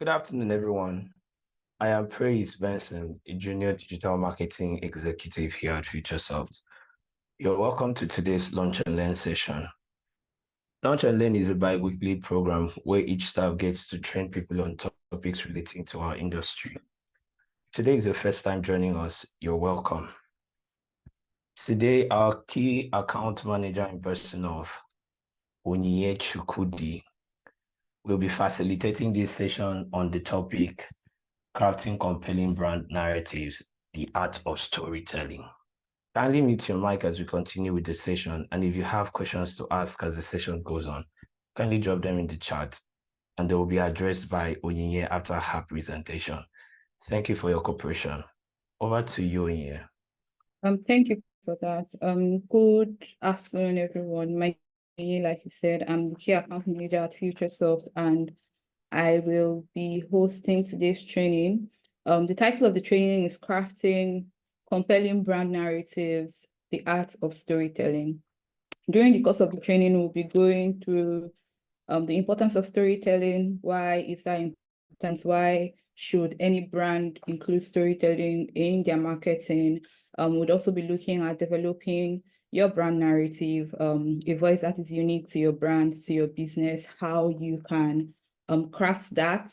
Good afternoon, everyone. I am Praise Benson, a junior digital marketing executive here at FutureSoft. You're welcome to today's Launch and Learn session. Launch and Learn is a bi-weekly program where each staff gets to train people on topics relating to our industry. Today is your first time joining us. You're welcome. Today, our key account manager in person of Onyinye Chukudi will be facilitating this session on the topic Crafting Compelling Brand Narratives, the Art of Storytelling. Kindly mute your mic as we continue with the session, and if you have questions to ask as the session goes on, kindly drop them in the chat, and they will be addressed by Onyinye after her presentation. Thank you for your cooperation. Over to you, Onyinye. Thank you for that. Good afternoon, everyone. Like you said, I'm the key account manager at FutureSoft, and I will be hosting today's training. The title of the training is Crafting Compelling Brand Narratives, the Art of Storytelling. During the course of the training, we'll be going through the importance of storytelling, why is that important, why should any brand include storytelling in their marketing. We'd also be looking at developing your brand narrative, a voice that is unique to your brand, to your business, how you can craft that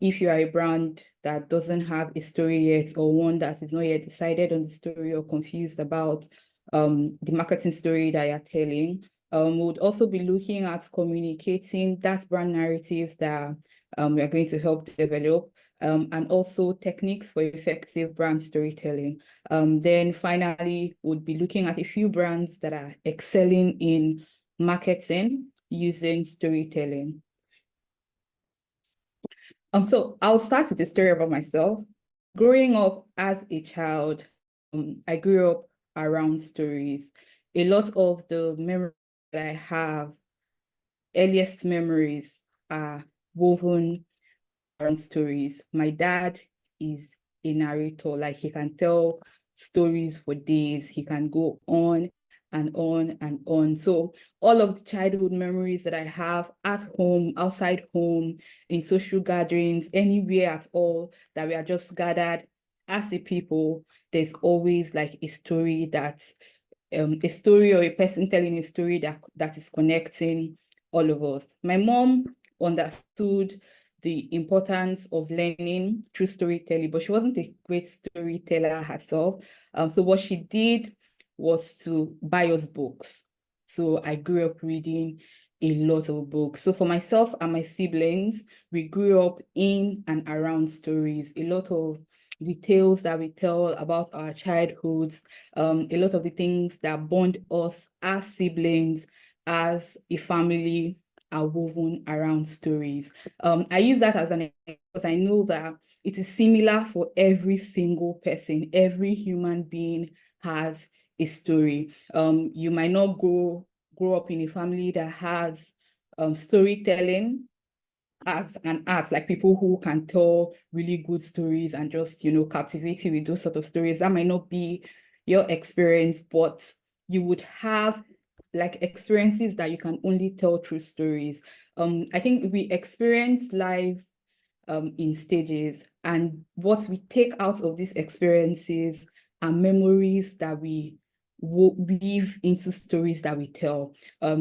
if you are a brand that doesn't have a story yet, or one that is not yet decided on the story or confused about the marketing story that you're telling. We'll also be looking at communicating that brand narrative that we are going to help develop, and also techniques for effective brand storytelling. Then finally, we'll be looking at a few brands that are excelling in marketing using storytelling. So I'll start with a story about myself. Growing up as a child, I grew up around stories. A lot of the memories that I have, earliest memories, are woven around stories. My dad is a narrator, like he can tell stories for days. He can go on and on and on. So all of the childhood memories that I have at home, outside home, in social gatherings, anywhere at all that we are just gathered as a people, there's always like a story that a story or a person telling a story that is connecting all of us. My mom understood the importance of learning through storytelling, but she wasn't a great storyteller herself. So what she did was to buy us books. So I grew up reading a lot of books. So for myself and my siblings, we grew up in and around stories. A lot of the tales that we tell about our childhoods, a lot of the things that bond us as siblings, as a family, are woven around stories. I use that as an example because I know that it is similar for every single person. Every human being has a story. You might not grow up in a family that has storytelling as an art, like people who can tell really good stories and just, captivate you with those sort of stories. That might not be your experience, but you would have like experiences that you can only tell through stories. I think we experience life in stages, and what we take out of these experiences are memories that we weave into stories that we tell.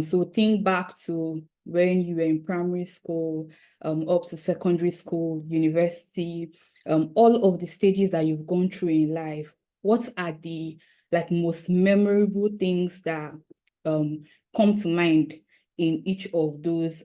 So think back to when you were in primary school, up to secondary school, university, all of the stages that you've gone through in life. What are the most memorable things that come to mind in each of those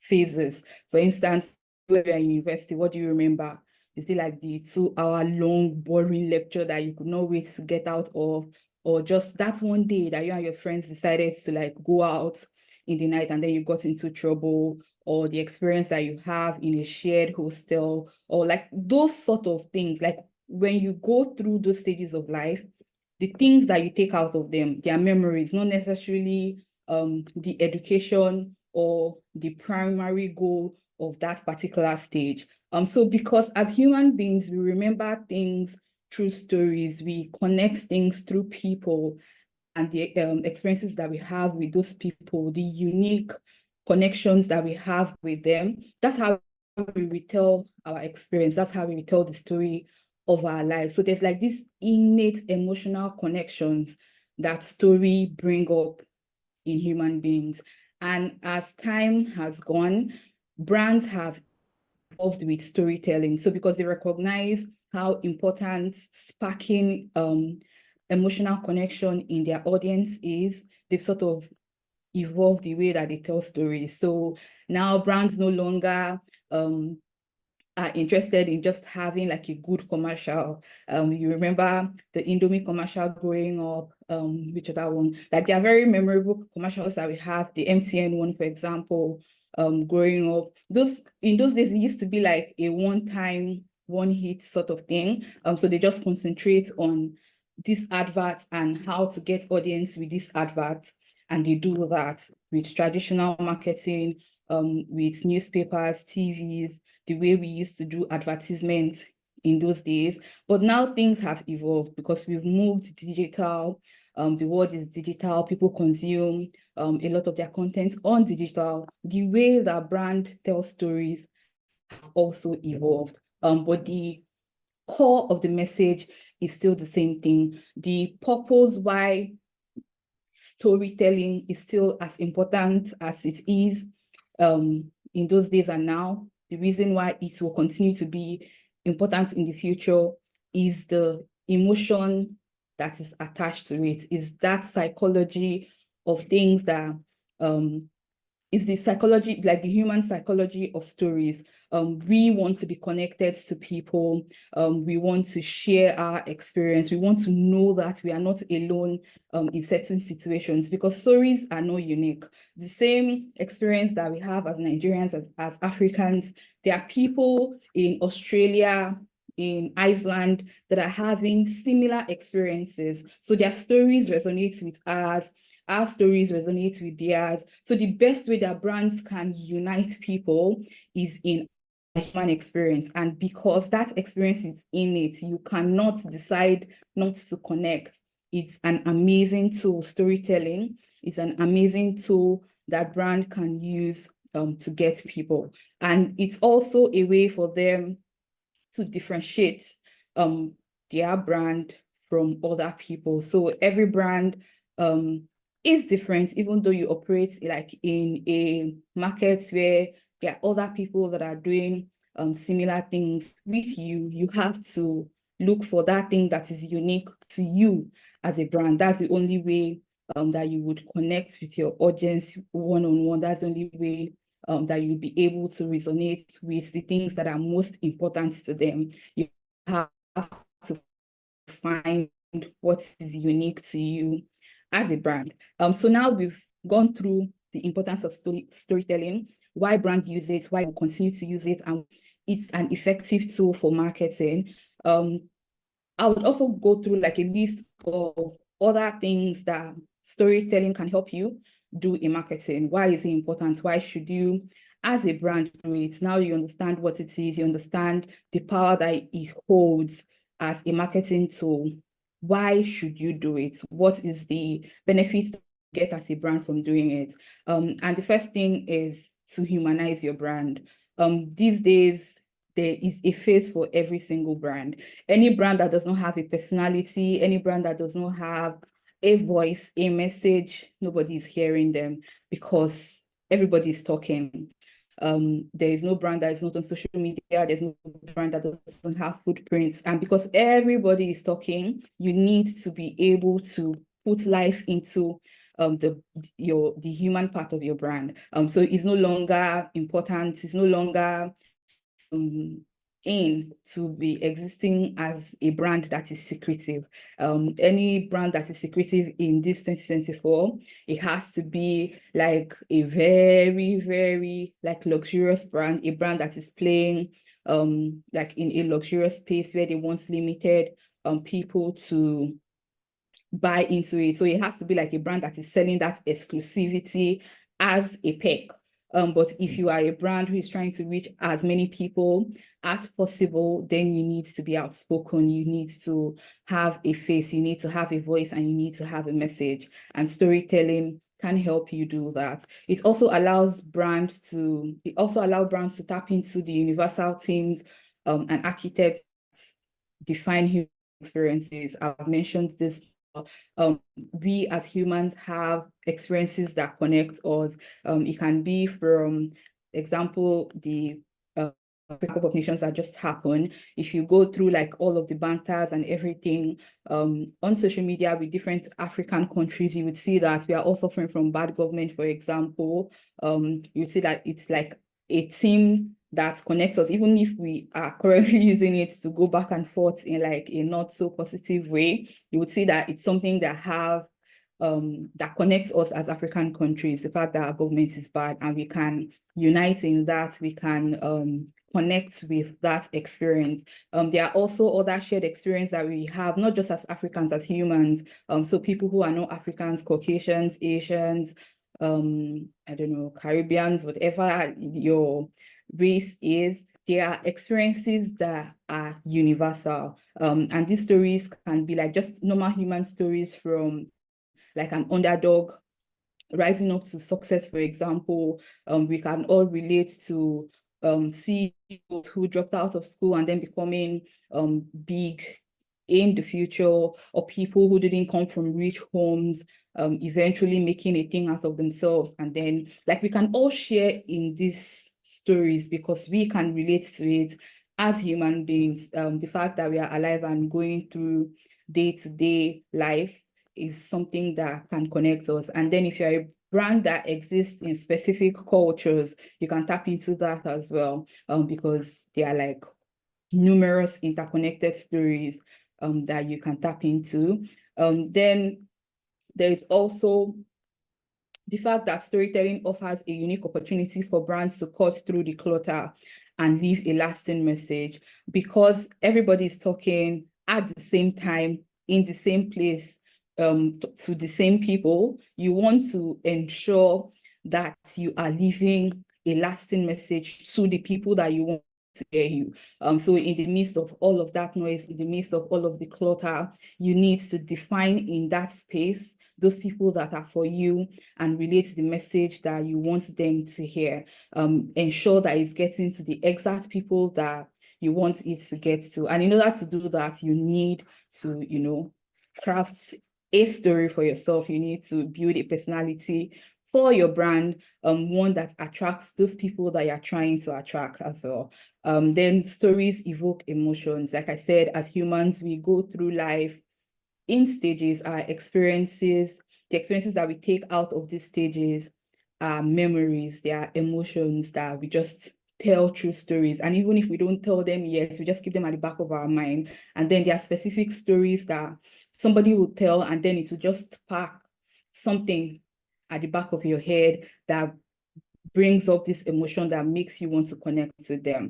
phases? For instance, when you're in university, what do you remember? Is it like the 2-hour long boring lecture that you could not wait to get out of, or just that one day that you and your friends decided to go out in the night and then you got into trouble, or the experience that you have in a shared hostel, or those sort of things? When you go through those stages of life, the things that you take out of them, their memories, not necessarily the education or the primary goal of that particular stage. So because as human beings, we remember things through stories, we connect things through people and the experiences that we have with those people, the unique connections that we have with them. That's how we retell our experience. That's how we retell the story of our lives. So there's like this innate emotional connections that story bring up in human beings. And as time has gone, brands have evolved with storytelling. So because they recognize how important sparking emotional connection in their audience is, they've sort of evolved the way that they tell stories. So now brands no longer are interested in just having like a good commercial. You remember the Indomie commercial growing up, which other one? Like there are very memorable commercials that we have, the MTN one, for example, growing up. In those days, it used to be like a one-time, one-hit sort of thing. So they just concentrate on this advert and how to get audience with this advert. And they do that with traditional marketing, with newspapers, TVs, the way we used to do advertisement in those days. But now things have evolved because we've moved digital. The world is digital. People consume a lot of their content on digital. The way that brand tells stories have also evolved. But the core of the message is still the same thing. The purpose why storytelling is still as important as it is in those days and now. The reason why it will continue to be important in the future is the emotion that is attached to it, is that psychology of things that is the psychology, like the human psychology of stories. We want to be connected to people. We want to share our experience. We want to know that we are not alone in certain situations because stories are not unique. The same experience that we have as Nigerians, as Africans, there are people in Australia, in Iceland that are having similar experiences. So their stories resonate with ours. Our stories resonate with theirs. So the best way that brands can unite people is in a human experience. And because that experience is innate, you cannot decide not to connect. It's an amazing tool. Storytelling is an amazing tool that brand can use to get people. And it's also a way for them to differentiate their brand from other people. So every brand is different, even though you operate like in a market where there are other people that are doing similar things with you. You have to look for that thing that is unique to you as a brand. That's the only way that you would connect with your audience one-on-one. That's the only way that you'll be able to resonate with the things that are most important to them. You have to find what is unique to you as a brand. So now we've gone through the importance of storytelling, why brand use it, why we continue to use it, and it's an effective tool for marketing. I would also go through like a list of other things that storytelling can help you do in marketing. Why is it important? Why should you, as a brand, do it? Now you understand what it is, you understand the power that it holds as a marketing tool. Why should you do it? What is the benefits you get as a brand from doing it? And the first thing is to humanize your brand. These days, there is a face for every single brand. Any brand that does not have a personality, any brand that does not have a voice, a message, nobody is hearing them because everybody is talking. There is no brand that is not on social media. There's no brand that doesn't have footprints. And because everybody is talking, you need to be able to put life into the human part of your brand. So it's no longer important. It's no longer in to be existing as a brand that is secretive. Any brand that is secretive in this 2024, it has to be like a very, very like luxurious brand, a brand that is playing like in a luxurious space where they want limited people to buy into it. So it has to be like a brand that is selling that exclusivity as a perk. But if you are a brand who is trying to reach as many people as possible, then you need to be outspoken. You need to have a face, you need to have a voice, and you need to have a message. And storytelling can help you do that. It also allows brands to tap into the universal themes and architects define human experiences. I've mentioned this. We as humans have experiences that connect us. It can be, from example, the Cup of Nations that just happened. If you go through like all of the banters and everything on social media with different African countries, you would see that we are all suffering from bad government, for example. You'd see that it's like a team that connects us, even if we are currently using it to go back and forth in like a not so positive way. You would see that it's something that that connects us as African countries, the fact that our government is bad, and we can unite in that, we can connect with that experience. There are also other shared experiences that we have, not just as Africans, as humans. So people who are not Africans, Caucasians, Asians, I don't know, Caribbeans, whatever your race is, there are experiences that are universal. And these stories can be like just normal human stories, from like an underdog rising up to success, for example. We can all relate to CEOs who dropped out of school and then becoming big in the future, or people who didn't come from rich homes, eventually making a thing out of themselves. And then like we can all share in these stories because we can relate to it as human beings. The fact that we are alive and going through day-to-day life is something that can connect us. And then if you're a brand that exists in specific cultures, you can tap into that as well, because there are like numerous interconnected stories that you can tap into. Then there is also the fact that storytelling offers a unique opportunity for brands to cut through the clutter and leave a lasting message, because everybody is talking at the same time, in the same place, to the same people. You want to ensure that you are leaving a lasting message to the people that you want to hear you. So in the midst of all of that noise, in the midst of all of the clutter, you need to define in that space those people that are for you and relate the message that you want them to hear. Ensure that it's getting to the exact people that you want it to get to. And in order to do that, you need to, craft a story for yourself. You need to build a personality for your brand, one that attracts those people that you're trying to attract as well. Then stories evoke emotions. Like I said, as humans, we go through life in stages. Our experiences, the experiences that we take out of these stages are memories, they are emotions that we just tell through stories. And even if we don't tell them yet, we just keep them at the back of our mind. And then there are specific stories that somebody will tell, and then it will just spark something at the back of your head that brings up this emotion that makes you want to connect to them.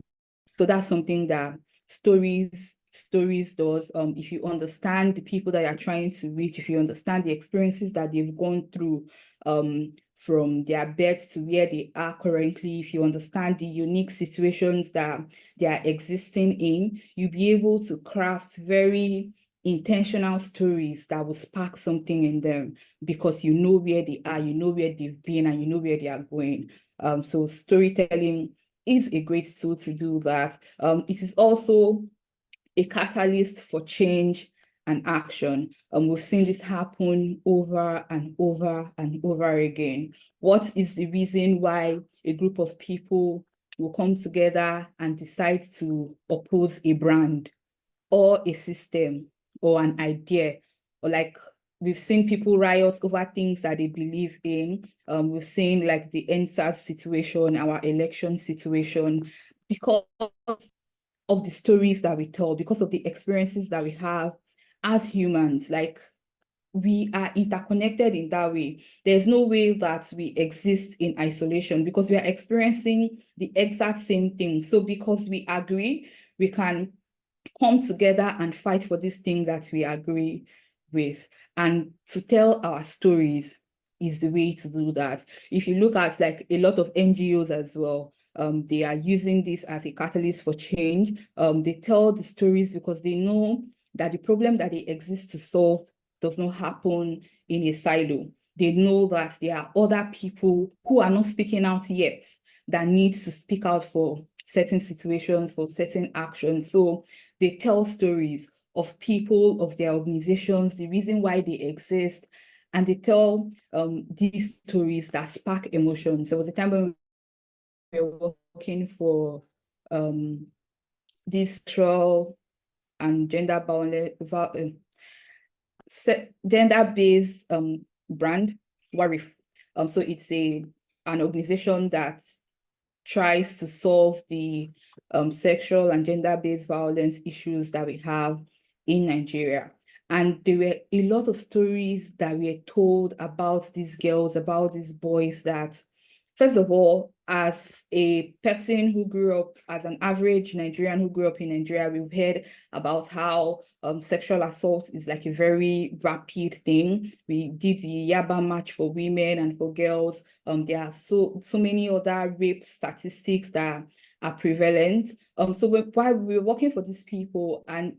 So that's something that stories does. If you understand the people that you're trying to reach, if you understand the experiences that they've gone through, from their birth to where they are currently, if you understand the unique situations that they are existing in, you'll be able to craft very intentional stories that will spark something in them, because you know where they are, you know where they've been, and you know where they are going. So storytelling is a great tool to do that. It is also a catalyst for change and action. We've seen this happen over and over and over again. What is the reason why a group of people will come together and decide to oppose a brand or a system or an idea? Or like, we've seen people riot over things that they believe in. We've seen like the NSAS situation, our election situation, because of the stories that we tell, because of the experiences that we have as humans. Like, we are interconnected in that way. There's no way that we exist in isolation, because we are experiencing the exact same thing. So because we agree, we can come together and fight for this thing that we agree with. And to tell our stories is the way to do that. If you look at like a lot of NGOs as well, they are using this as a catalyst for change. They tell the stories because they know that the problem that they exist to solve does not happen in a silo. they know that there are other people who are not speaking out yet that need to speak out for certain situations, for certain actions. So they tell stories of people, of their organizations, the reason why they exist, and they tell these stories that spark emotions. There was a time when we were working for this sexual and gender-based brand, Warif. So it's an organization that tries to solve the sexual and gender-based violence issues that we have in Nigeria. And there were a lot of stories that were told about these girls, about these boys that, first of all, as a person who grew up as an average Nigerian who grew up in Nigeria, we've heard about how sexual assault is like a very rapid thing. We did the Yaba March for women and for girls. There are so many other rape statistics that are prevalent. So while we were working for these people, and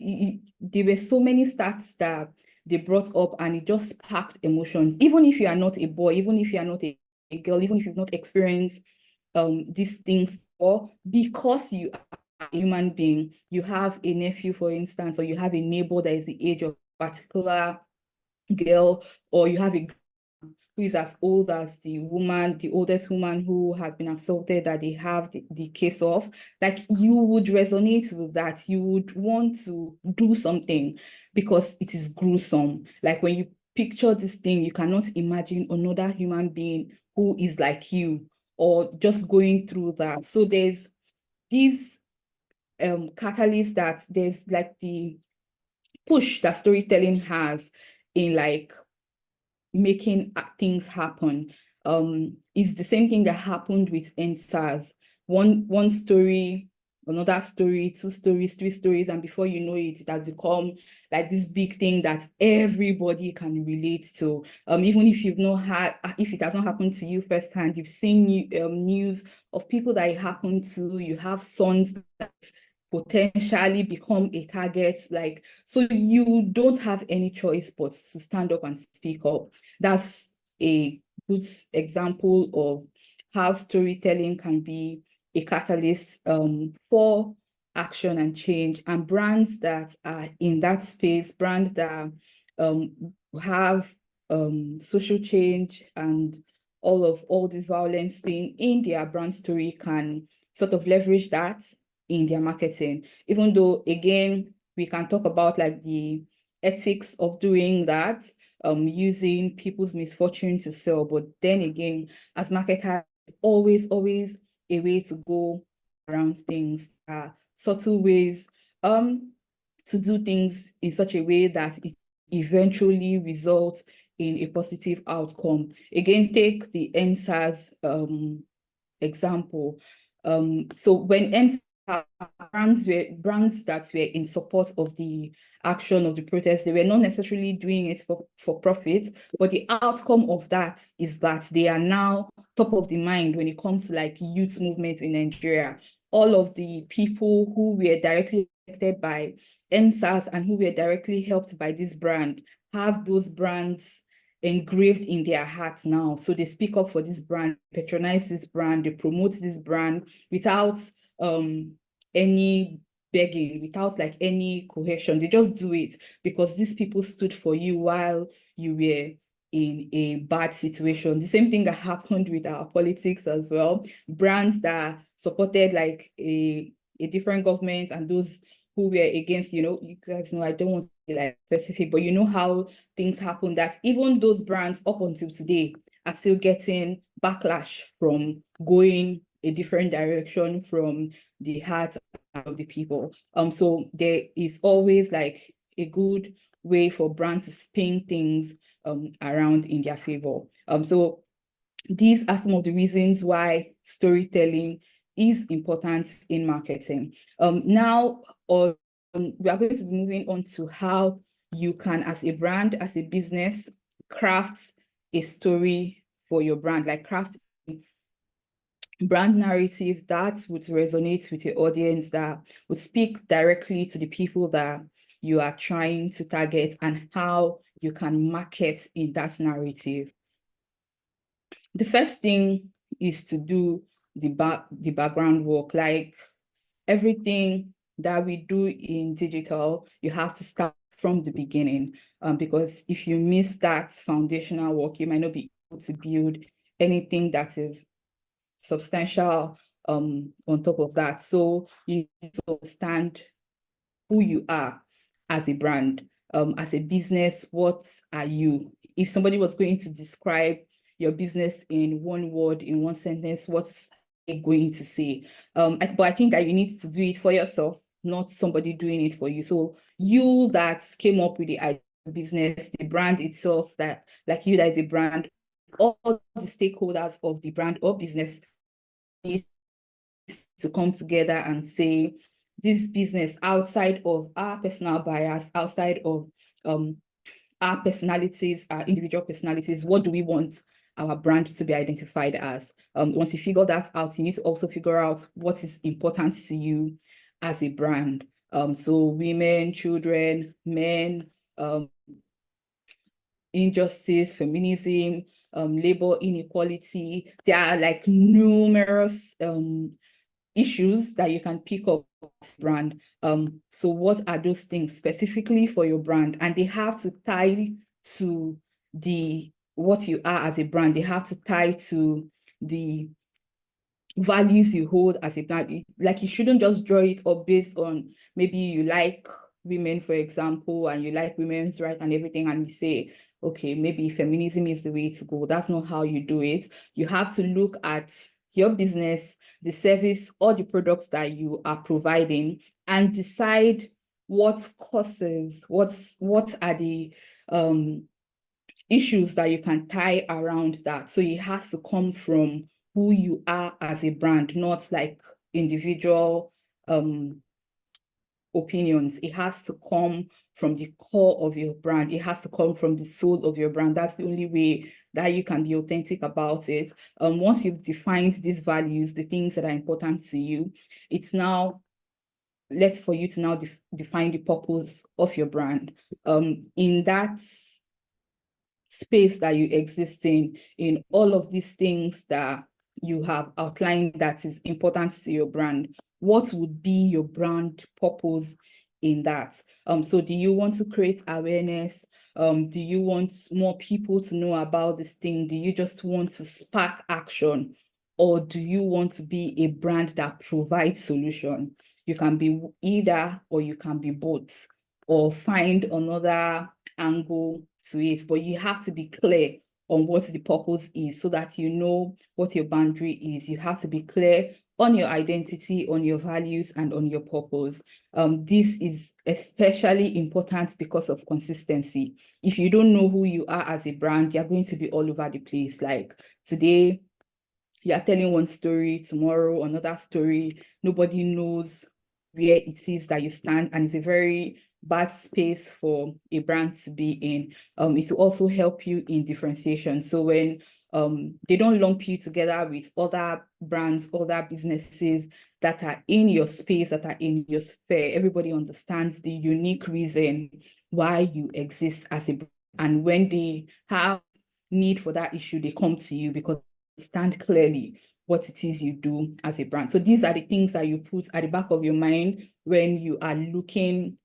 there were so many stats that they brought up, and it just sparked emotions. Even if you are not a boy, even if you are not a girl, even if you've not experienced these things, or because you are a human being, you have a nephew, for instance, or you have a neighbor that is the age of a particular girl, or you have a who is as old as the woman, the oldest woman who has been assaulted that they have the case of, like you would resonate with that. You would want to do something because it is gruesome. Like when you picture this thing, you cannot imagine another human being who is like you or just going through that. So there's these catalysts that there's like the push that storytelling has in like making things happen. It's the same thing that happened with NSAS. One story, another story, two stories, three stories, and before you know it, it has become like this big thing that everybody can relate to. Even if you've not had, if it has not happened to you firsthand, you've seen news of people that it happened to. You have sons that potentially become a target, like, so you don't have any choice but to stand up and speak up. That's a good example of how storytelling can be a catalyst for action and change. And brands that are in that space, brands that have social change and all this violence thing in their brand story can sort of leverage that in their marketing, even though, again, we can talk about like the ethics of doing that, using people's misfortune to sell. But then again, as marketers, always a way to go around things, subtle ways to do things in such a way that it eventually results in a positive outcome. Again, take the NSAS example. So when brands that were in support of the action of the protest, they were not necessarily doing it for profit, but the outcome of that is that they are now top of the mind when it comes to like youth movement in Nigeria. All of the people who were directly affected by NSAS and who were directly helped by this brand have those brands engraved in their hearts now. So they speak up for this brand, patronize this brand, they promote this brand without any begging, without like any coercion. They just do it because these people stood for you while you were in a bad situation. The same thing that happened with our politics as well. Brands that supported like a different government and those who were against, you guys know, I don't want to be like specific, but you know how things happen, that even those brands up until today are still getting backlash from going a different direction from the heart of the people. So there is always like a good way for brands to spin things around in their favor. So these are some of the reasons why storytelling is important in marketing. Now, we are going to be moving on to how you can, as a brand, as a business, craft a story for your brand, like craft brand narrative that would resonate with your audience, that would speak directly to the people that you are trying to target, and how you can market in that narrative. the first thing is to do the background work. Like everything that we do in digital, you have to start from the beginning, because if you miss that foundational work, you might not be able to build anything that is substantial on top of that. So you need to understand who you are as a brand. As a business, what are you? If somebody was going to describe your business in one word, in one sentence, what's it going to say? But I think that you need to do it for yourself, not somebody doing it for you. So you that came up with the idea of business, the brand itself, that like you that is a brand, all the stakeholders of the brand or business need to come together and say, this business, outside of our personal bias, outside of our personalities, our individual personalities, what do we want our brand to be identified as? Once you figure that out, you need to also figure out what is important to you as a brand. So women, children, men, injustice, feminism, labor inequality. There are like numerous issues that you can pick up brand. So what are those things specifically for your brand? And they have to tie to what you are as a brand. They have to tie to the values you hold as a brand. Like you shouldn't just draw it up based on maybe you like women, for example, and you like women's rights and everything, and you say, okay, maybe feminism is the way to go. That's not how you do it. You have to look at your business, the service or the products that you are providing, and decide what causes, what are the issues that you can tie around that. So it has to come from who you are as a brand, not like individual opinions. It has to come from the core of your brand. It has to come from the soul of your brand. That's the only way that you can be authentic about it. Once you've defined these values, the things that are important to you, it's now left for you to now define the purpose of your brand. In that space that you exist in all of these things that you have outlined that is important to your brand, what would be your brand purpose in that? So do you want to create awareness? Do you want more people to know about this thing? Do you just want to spark action? Or do you want to be a brand that provides solution? You can be either, or you can be both, or find another angle to it, but you have to be clear on what the purpose is so that you know what your boundary is. You have to be clear on your identity, on your values, and on your purpose. This is especially important because of consistency. If you don't know who you are as a brand, you're going to be all over the place. Like today, you are telling one story, tomorrow another story. Nobody knows where it is that you stand, and it's a very bad space for a brand to be in. It will also help you in differentiation. So when they don't lump you together with other brands, other businesses that are in your space, that are in your sphere, everybody understands the unique reason why you exist as a brand. And when they have need for that issue, they come to you because understand clearly what it is you do as a brand. So these are the things that you put at the back of your mind when you are looking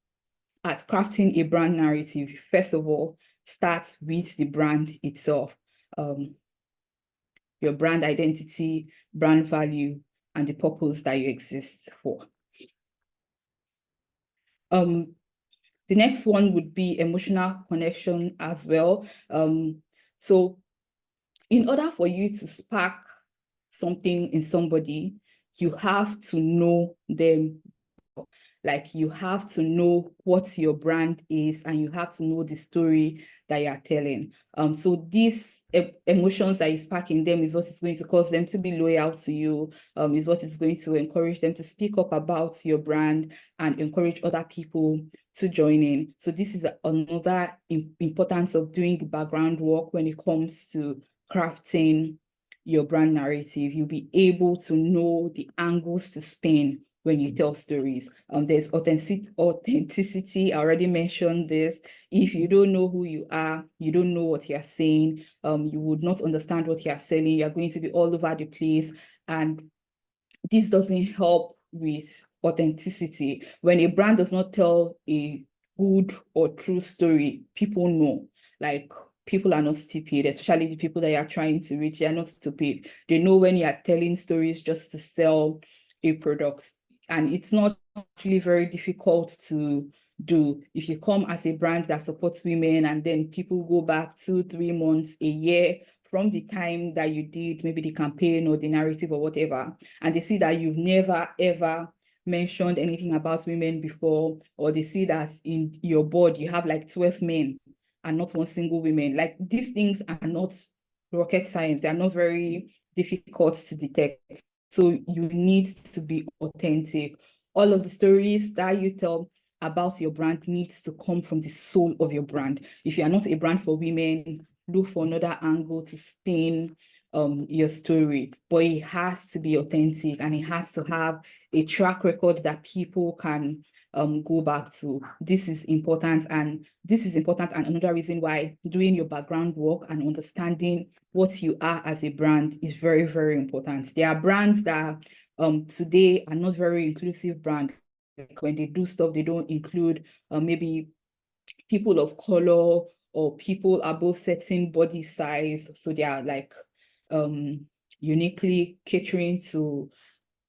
at crafting a brand narrative. First of all, start with the brand itself, your brand identity, brand value, and the purpose that you exist for. The next one would be emotional connection as well. So in order for you to spark something in somebody, you have to know them. Like you have to know what your brand is, and you have to know the story that you are telling. So these emotions that you spark in them is what is going to cause them to be loyal to you, is what is going to encourage them to speak up about your brand and encourage other people to join in. So this is another importance of doing the background work when it comes to crafting your brand narrative. You'll be able to know the angles to spin when you tell stories. There's authenticity. I already mentioned this. If you don't know who you are, you don't know what you're saying, you would not understand what you're selling. You're going to be all over the place. And this doesn't help with authenticity. When a brand does not tell a good or true story, people know. Like, people are not stupid, especially the people that you're trying to reach. They are not stupid. They know when you are telling stories just to sell a product. And it's not actually very difficult to do. If you come as a brand that supports women and then people go back 2, 3 months, a year from the time that you did maybe the campaign or the narrative or whatever, and they see that you've never ever mentioned anything about women before, or they see that in your board you have like 12 men and not one single woman. Like, these things are not rocket science. They are not very difficult to detect. So you need to be authentic. All of the stories that you tell about your brand needs to come from the soul of your brand. If you are not a brand for women, look for another angle to spin your story, but it has to be authentic and it has to have a track record that people can go back to. This is important, and another reason why doing your background work and understanding what you are as a brand is very, very important. There are brands that today are not very inclusive brands. Like, when they do stuff, they don't include maybe people of color or people above certain body size. So they are like uniquely catering to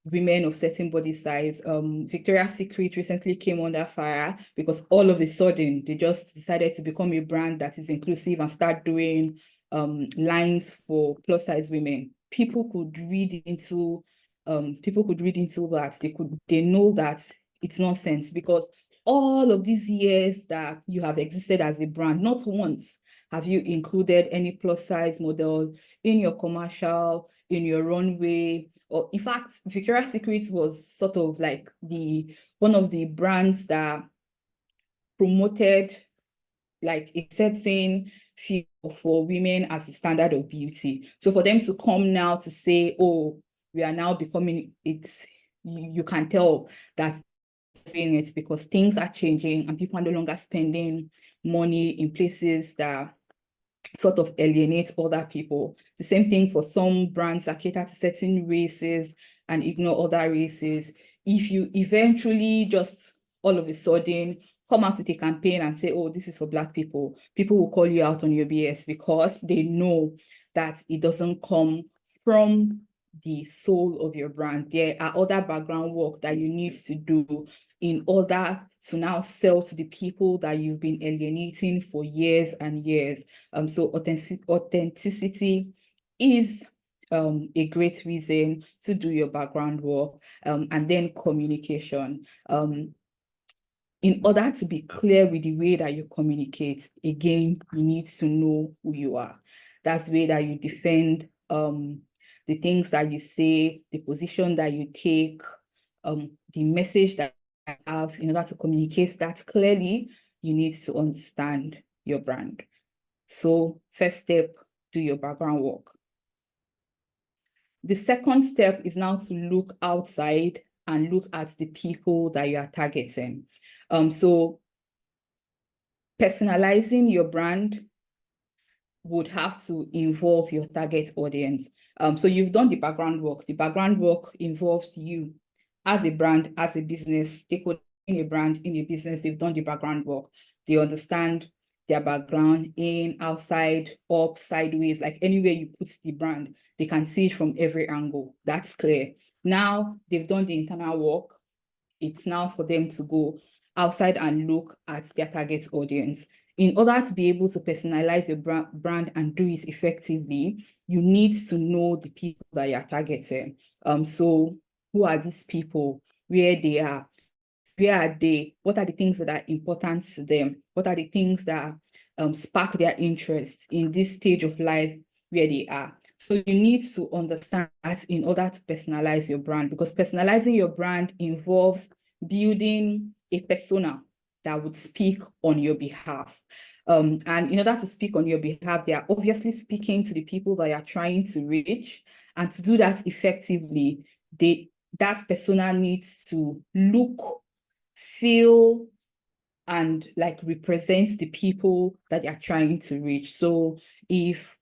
women of certain body size. Victoria's Secret recently came under fire because all of a sudden they just decided to become a brand that is inclusive and start doing lines for plus size women. People could read into that. They know that it's nonsense, because all of these years that you have existed as a brand, not once have you included any plus size model in your commercial, in your runway. Or in fact, Victoria's Secret was sort of like one of the brands that promoted like a certain feel for women as a standard of beauty. So for them to come now to say, oh, we are now becoming, you can tell that doing it because things are changing and people are no longer spending money in places that sort of alienate other people. The same thing for some brands that cater to certain races and ignore other races. If you eventually just all of a sudden come out with a campaign and say, oh, this is for Black people, people will call you out on your BS because they know that it doesn't come from the soul of your brand. There are other background work that you need to do in order to now sell to the people that you've been alienating for years and years. So authenticity is a great reason to do your background work, and then communication. In order to be clear with the way that you communicate, again, you need to know who you are. That's the way that you defend the things that you say, the position that you take, the message that you have. In order to communicate that clearly, you need to understand your brand. So first step, do your background work. The second step is now to look outside and look at the people that you are targeting. So personalizing your brand would have to involve your target audience. So you've done the background work. The background work involves you as a brand, as a business, stakeholder in a brand, in a business. They've done the background work. They understand their background in, outside, up, sideways, like anywhere you put the brand, they can see it from every angle. That's clear. Now they've done the internal work. It's now for them to go outside and look at their target audience. In order to be able to personalize your brand and do it effectively, you need to know the people that you're targeting. So who are these people? Where they are? Where are they? What are the things that are important to them? What are the things that spark their interest in this stage of life where they are? So you need to understand that in order to personalize your brand, because personalizing your brand involves building a persona that would speak on your behalf. And in order to speak on your behalf, they are obviously speaking to the people that you're trying to reach. And to do that effectively, they that persona needs to look, feel, and like represent the people that you're trying to reach. So if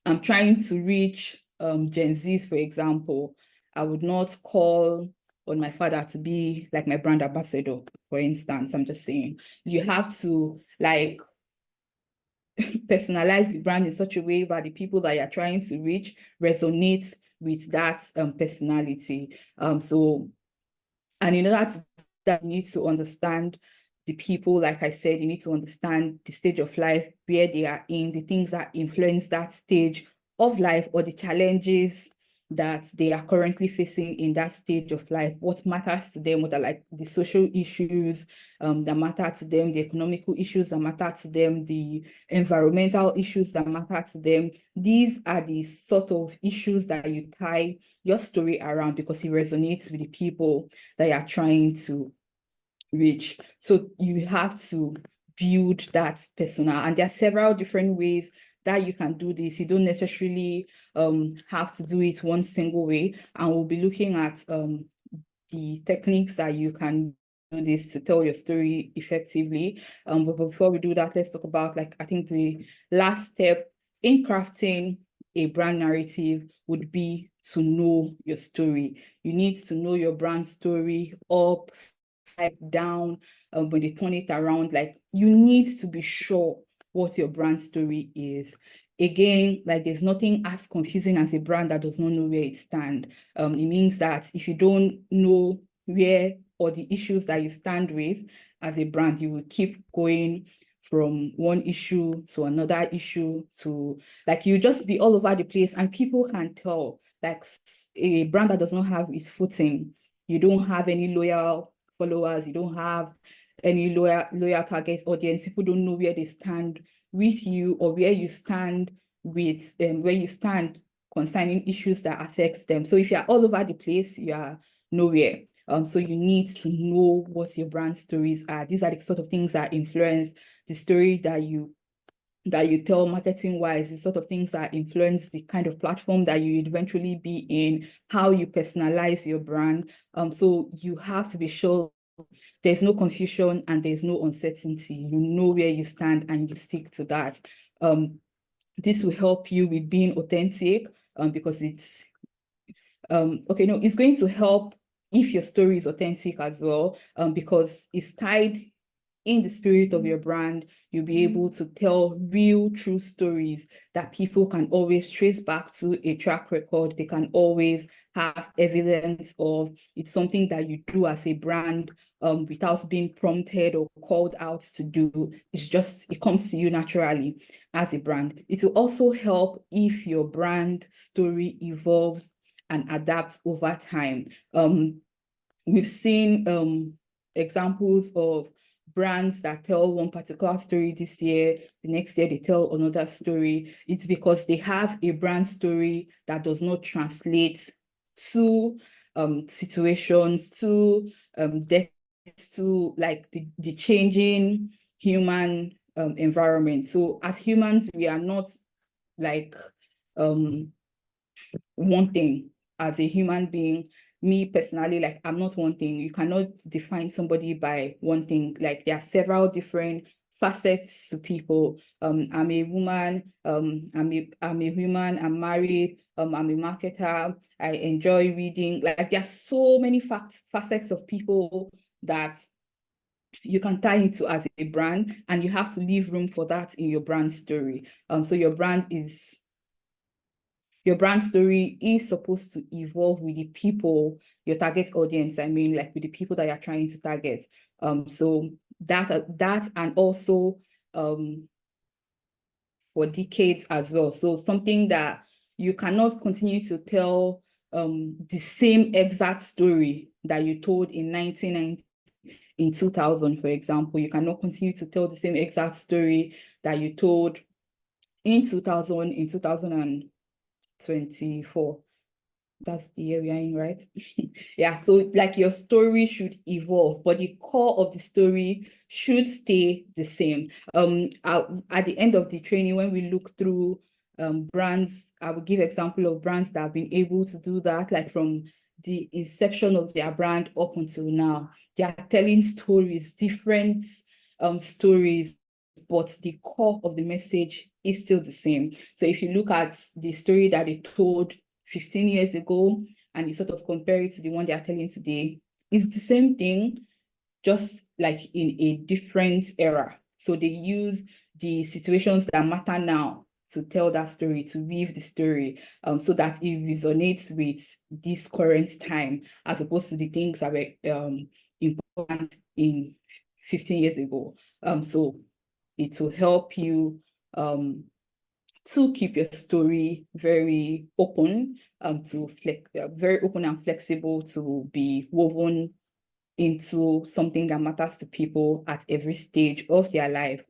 I'm trying to reach Gen Zs, for example, I would not call on my father to be like my brand ambassador, for instance. I'm just saying you have to like personalize the brand in such a way that the people that you're trying to reach resonate with that personality. And in order to that, you need to understand the people, like I said, you need to understand the stage of life, where they are in, the things that influence that stage of life, or the challenges that they are currently facing in that stage of life, what matters to them, what are like the social issues that matter to them, the economical issues that matter to them, the environmental issues that matter to them. These are the sort of issues that you tie your story around because it resonates with the people that you're trying to reach. So you have to build that persona, and there are several different ways that you can do this. You don't necessarily have to do it one single way, and we'll be looking at the techniques that you can do this to tell your story effectively. But before we do that, let's talk about, like, I think the last step in crafting a brand narrative would be to know your story. You need to know your brand story up, down, when they turn it around. Like, you need to be sure what your brand story is. Again, like, there's nothing as confusing as a brand that does not know where it stands. It means that if you don't know where or the issues that you stand with as a brand, you will keep going from one issue to another issue to, like, you just be all over the place, and people can tell. Like, a brand that does not have its footing, you don't have any loyal followers, you don't have any loyal target audience, people don't know where they stand with you, or where you stand with where you stand concerning issues that affects them. So if you're all over the place, you are nowhere. So you need to know what your brand stories are. These are the sort of things that influence the story that you tell marketing wise, the sort of things that influence the kind of platform that you eventually be in, how you personalize your brand. So you have to be sure there's no confusion and there's no uncertainty. You know where you stand and you stick to that. This will help you with being authentic, because it's it's going to help if your story is authentic as well, because it's tied in the spirit of your brand. You'll be able to tell real, true stories that people can always trace back to a track record. They can always have evidence of. It's something that you do as a brand without being prompted or called out to do. It comes to you naturally as a brand. It will also help if your brand story evolves and adapts over time. We've seen examples of brands that tell one particular story this year, the next year they tell another story. It's because they have a brand story that does not translate to situations, to death, to like the changing human environment. So as humans, we are not like one thing. As a human being, me personally, like, I'm not one thing. You cannot define somebody by one thing. Like, there are several different facets to people. I'm a woman, I'm a human, I'm married, I'm a marketer, I enjoy reading. Like, there are so many facets of people that you can tie into as a brand, and you have to leave room for that in your brand story. So your brand story is supposed to evolve with the people, your target audience, I mean, like with the people that you're trying to target. So that and also for decades as well. So something that you cannot continue to tell the same exact story that you told in 1990, in 2000, for example. You cannot continue to tell the same exact story that you told in 2000, in 2024. That's the year we are in, right? Yeah, so like your story should evolve, but the core of the story should stay the same. At the end of the training, when we look through brands, I will give example of brands that have been able to do that, like from the inception of their brand up until now. They are telling stories, different stories, but the core of the message is still the same. So if you look at the story that they told 15 years ago and you sort of compare it to the one they are telling today, it's the same thing, just like in a different era. So they use the situations that matter now to tell that story, to weave the story, so that it resonates with this current time, as opposed to the things that were important in 15 years ago. So it will help you to keep your story very open, very open and flexible, to be woven into something that matters to people at every stage of their life.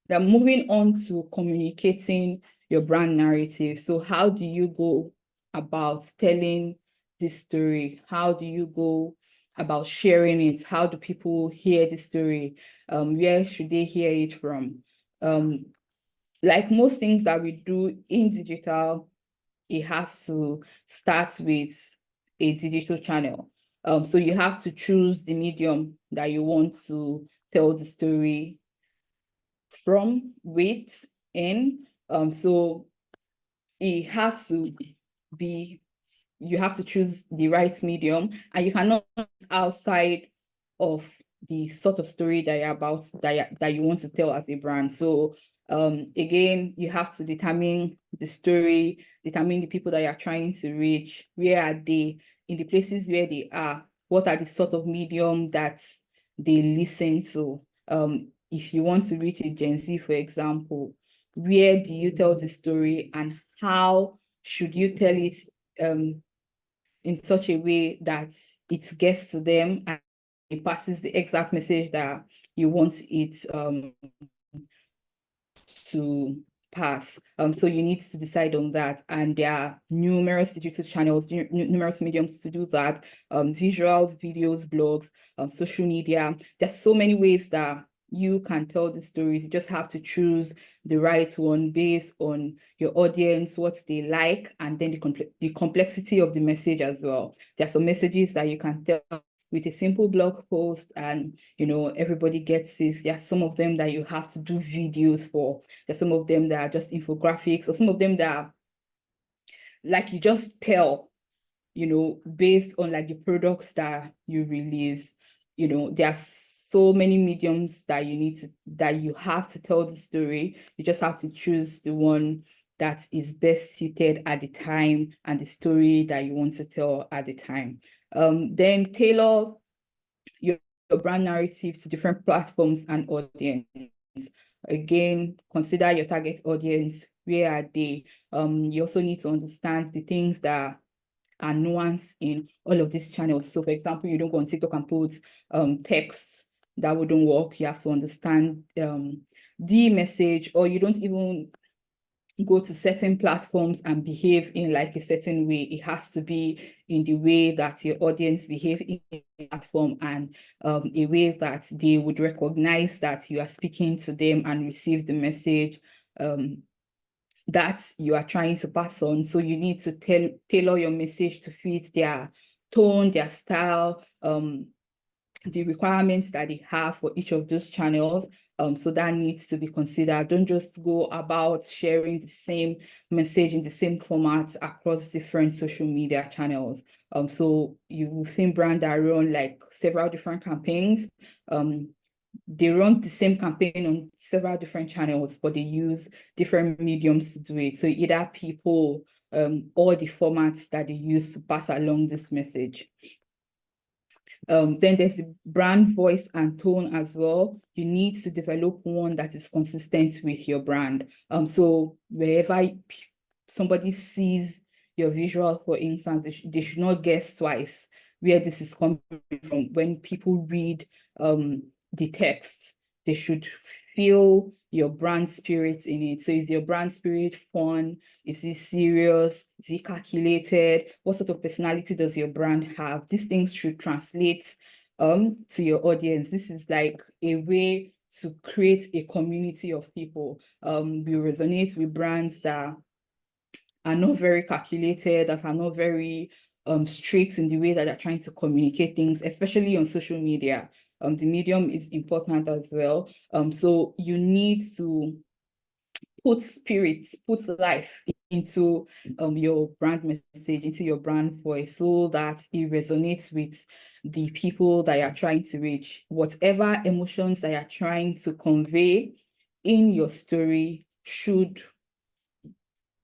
Now moving on to communicating your brand narrative. So how do you go about telling this story? How do you go about sharing it? How do people hear the story? Where should they hear it from? Like most things that we do in digital, it has to start with a digital channel. So you have to choose the medium that you want to tell the story from, with, in. So it has to be, you have to choose the right medium, and you cannot outside of the sort of story that you're about, that you want to tell as a brand. So again, you have to determine the story, determine the people that you're trying to reach, where are they, in the places where they are, what are the sort of medium that they listen to. If you want to reach a Gen Z, for example, where do you tell the story, and how should you tell it in such a way that it gets to them and it passes the exact message that you want it to pass. So you need to decide on that, and there are numerous digital channels, numerous mediums to do that. Visuals, videos, blogs, social media. There's so many ways that you can tell the stories. You just have to choose the right one based on your audience, what they like, and then the complexity of the message as well. There are some messages that you can tell with a simple blog post and everybody gets it. There are some of them that you have to do videos for. There's some of them that are just infographics, or some of them that are like you just tell, based on like the products that you release. There are so many mediums that you have to tell the story. You just have to choose the one that is best suited at the time and the story that you want to tell at the time. Then tailor your brand narrative to different platforms and audience. Again, consider your target audience. Where are they? You also need to understand the things that are nuanced in all of these channels. So for example, you don't go on TikTok and put text. That wouldn't work. You have to understand the message, or you don't even go to certain platforms and behave in like a certain way. It has to be in the way that your audience behave in the platform, and a way that they would recognize that you are speaking to them and receive the message that you are trying to pass on. So you need to tailor your message to fit their tone, their style, the requirements that they have for each of those channels. So that needs to be considered. Don't just go about sharing the same message in the same format across different social media channels. So you've seen brands that run like several different campaigns. They run the same campaign on several different channels, but they use different mediums to do it. So either people or the formats that they use to pass along this message. Then there's the brand voice and tone as well. You need to develop one that is consistent with your brand. So wherever somebody sees your visual, for instance, they should not guess twice where this is coming from. When people read the text, they should feel your brand spirit in it. So is your brand spirit fun? Is it serious? Is it calculated? What sort of personality does your brand have? These things should translate to your audience. This is like a way to create a community of people. We resonate with brands that are not very calculated, that are not very strict in the way that they're trying to communicate things, especially on social media. The medium is important as well. So you need to put spirit, put life into your brand message, into your brand voice, so that it resonates with the people that you're trying to reach. Whatever emotions that you're trying to convey in your story, should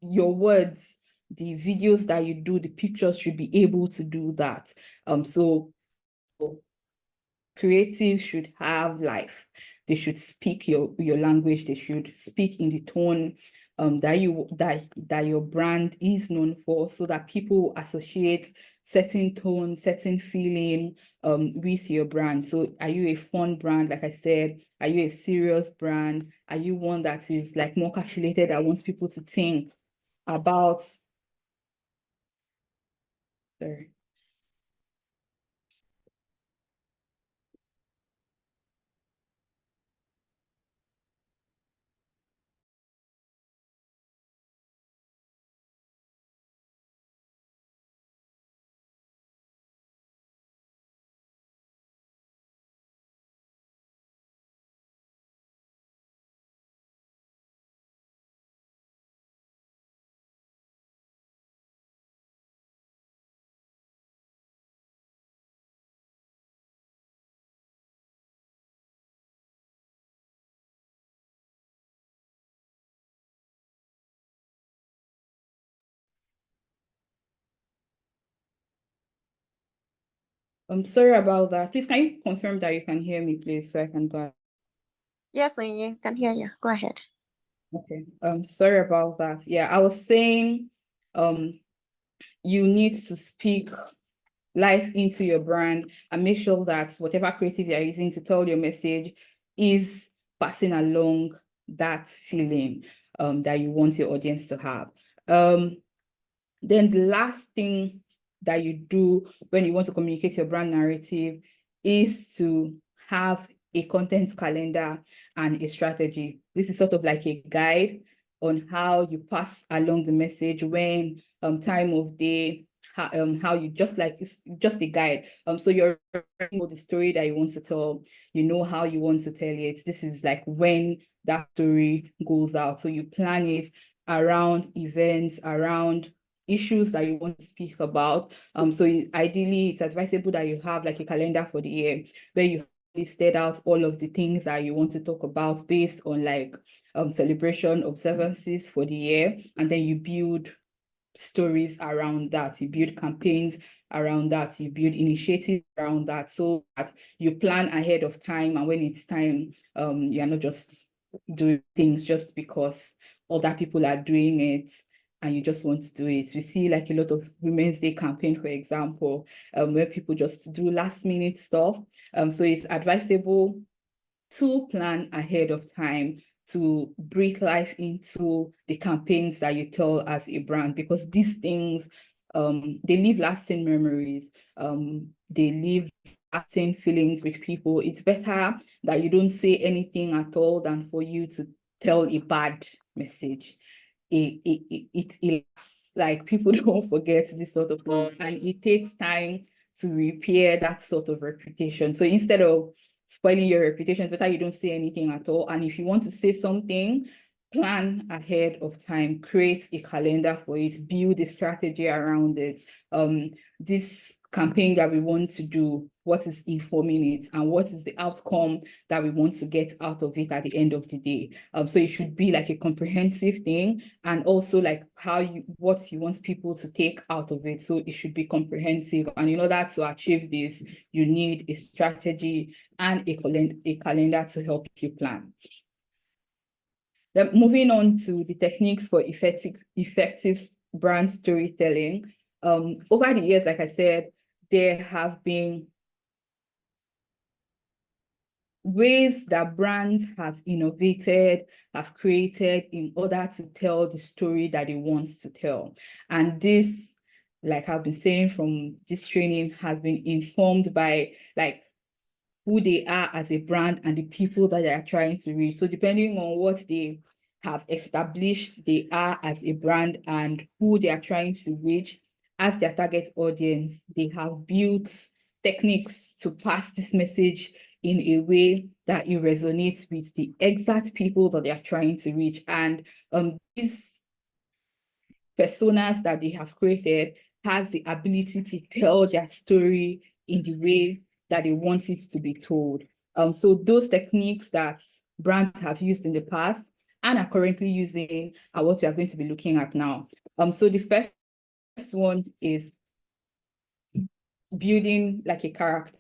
your words, the videos that you do, the pictures should be able to do that. So creatives should have life. They should speak your language. They should speak in the tone that your brand is known for, so that people associate certain tone, certain feeling with your brand. So are you a fun brand? Like I said, are you a serious brand? Are you one that is like more calculated, that wants people to think about, sorry. I'm sorry about that. Please, can you confirm that you can hear me, please, so I can go ahead? Yes, we can hear you. Go ahead. Okay. Sorry about that. Yeah, I was saying, you need to speak life into your brand and make sure that whatever creative you're using to tell your message is passing along that feeling that you want your audience to have. Then the last thing that you do when you want to communicate your brand narrative is to have a content calendar and a strategy. This is sort of like a guide on how you pass along the message, when time of day, how you, just like, it's just a guide. So you're the story that you want to tell, you know how you want to tell it. This is like when that story goes out. So you plan it around events, around issues that you want to speak about. So ideally, it's advisable that you have like a calendar for the year, where you listed out all of the things that you want to talk about based on like celebration observances for the year, and then you build stories around that, you build campaigns around that, you build initiatives around that, so that you plan ahead of time, and when it's time, you're not just doing things just because other people are doing it and you just want to do it. We see like a lot of Women's Day campaign, for example, where people just do last minute stuff. So it's advisable to plan ahead of time, to breathe life into the campaigns that you tell as a brand, because these things, they leave lasting memories. They leave lasting feelings with people. It's better that you don't say anything at all than for you to tell a bad message. It's like, people don't forget this sort of thing, and it takes time to repair that sort of reputation. So instead of spoiling your reputation, it's better you don't say anything at all. And if you want to say something, plan ahead of time, create a calendar for it, build a strategy around it. This campaign that we want to do, what is informing it, and what is the outcome that we want to get out of it at the end of the day. So it should be like a comprehensive thing, and also like what you want people to take out of it. So it should be comprehensive. And in order to achieve this, you need a strategy and a calendar to help you plan. Then moving on to the techniques for effective brand storytelling. Over the years, like I said, there have been ways that brands have innovated, have created in order to tell the story that they want to tell. And this, like I've been saying from this training, has been informed by like who they are as a brand and the people that they are trying to reach. So depending on what they have established they are as a brand and who they are trying to reach as their target audience. They have built techniques to pass this message in a way that it resonates with the exact people that they are trying to reach. And these personas that they have created has the ability to tell their story in the way that they want it to be told. So those techniques that brands have used in the past and are currently using are what we are going to be looking at now. So the first one is building like a character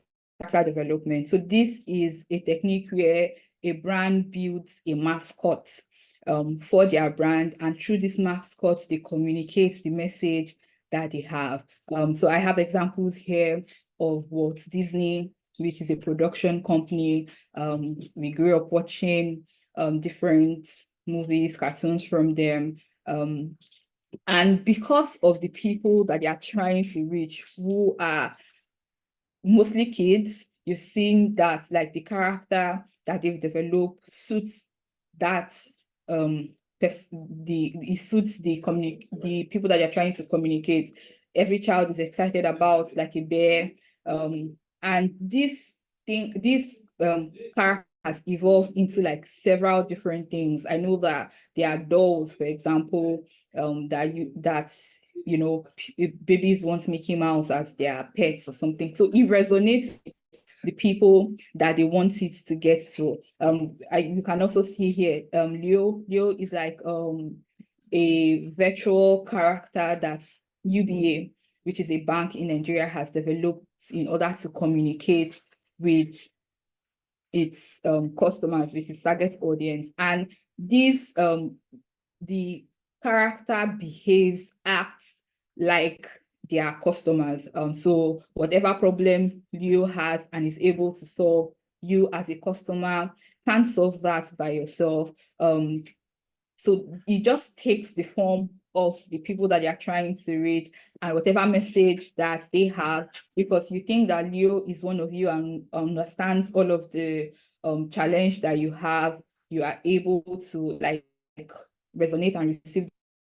development. So this is a technique where a brand builds a mascot for their brand, and through this mascot, they communicate the message that they have. So I have examples here of Walt Disney, which is a production company. We grew up watching different movies, cartoons from them. And because of the people that they are trying to reach, who are mostly kids, you're seeing that like the character that they've developed suits that it suits the people that they're trying to communicate. Every child is excited about like a bear, and this character has evolved into like several different things. I know that there are dolls, for example, that babies want Mickey Mouse as their pets or something. So it resonates with the people that they want it to get to. You can also see here, Leo is like a virtual character that UBA, which is a bank in Nigeria, has developed in order to communicate with its customers, with its target audience. And this the character behaves, acts like their customers. So whatever problem Leo has and is able to solve, you as a customer can't solve that by yourself. So it just takes the form of the people that they are trying to reach and whatever message that they have, because you think that Leo is one of you and understands all of the challenge that you have, you are able to like resonate and receive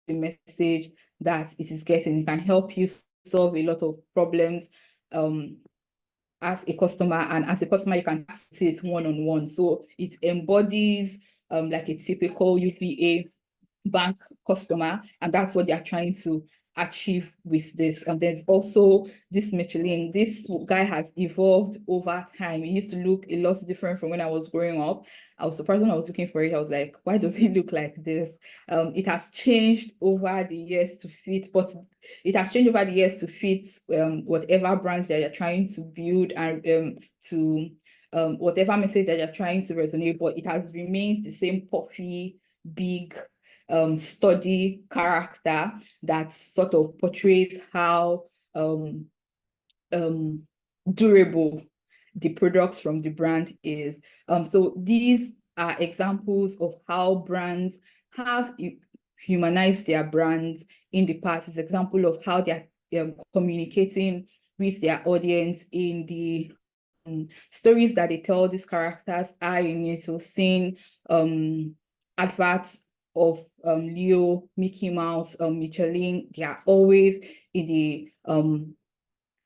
the message that it is getting. It can help you solve a lot of problems as a customer, and as a customer you can see it one-on-one. So it embodies like a typical UPA bank customer, and that's what they're trying to achieve with this. And there's also this Michelin. This guy has evolved over time. It used to look a lot different from when I was growing up. I was surprised when I was looking for it. I was like, why does it look like this? It has changed over the years to fit, but it has changed over the years to fit whatever brand that you're trying to build and to whatever message that you're trying to resonate, but it has remained the same puffy, big, study character that sort of portrays how durable the products from the brand is. So these are examples of how brands have humanized their brands in the past. It's an example of how they're communicating with their audience in the stories that they tell. These characters are in it. So seeing adverts of Leo, Mickey Mouse, Michelin, they are always in the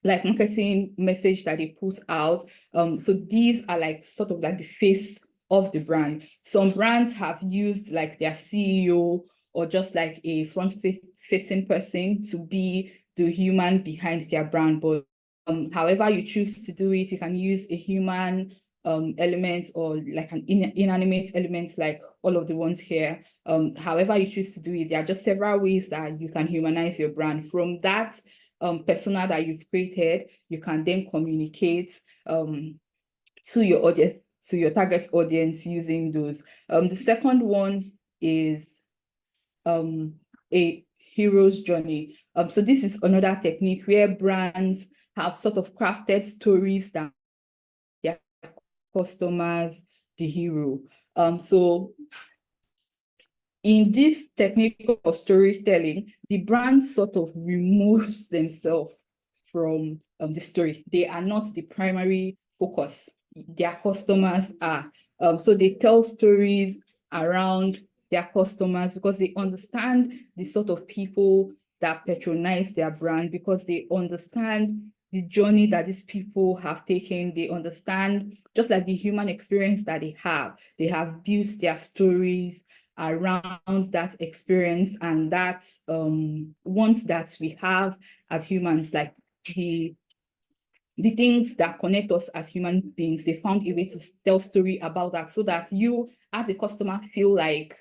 like marketing message that they put out. So these are like sort of like the face of the brand. Some brands have used like their CEO or just like a front-facing person to be the human behind their brand. But however you choose to do it, you can use a human element or like an inanimate element like all of the ones here. However you choose to do it, there are just several ways that you can humanize your brand. From that persona that you've created, you can then communicate to your audience, to your target audience using those. The second one is a hero's journey. So this is another technique where brands have sort of crafted stories that their customers, the hero. So in this technique of storytelling, the brand sort of removes themselves from the story. They are not the primary focus. Their customers are. So they tell stories around their customers, because they understand the sort of people that patronize their brand, because they understand the journey that these people have taken. They understand, just like the human experience that they have built their stories around that experience and that wants that we have as humans, like the things that connect us as human beings. They found a way to tell story about that, so that you as a customer feel like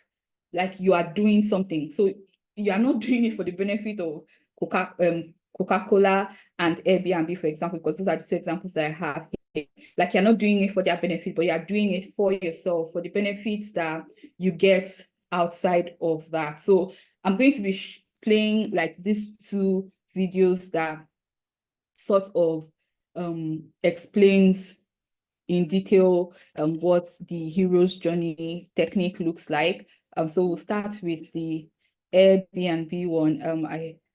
you are doing something. So you are not doing it for the benefit of Coca-Cola and Airbnb, for example, because those are the two examples that I have here. Like, you're not doing it for their benefit, but you are doing it for yourself, for the benefits that you get outside of that. So I'm going to be playing like these two videos that sort of explains in detail what the hero's journey technique looks like. So we'll start with the Airbnb one.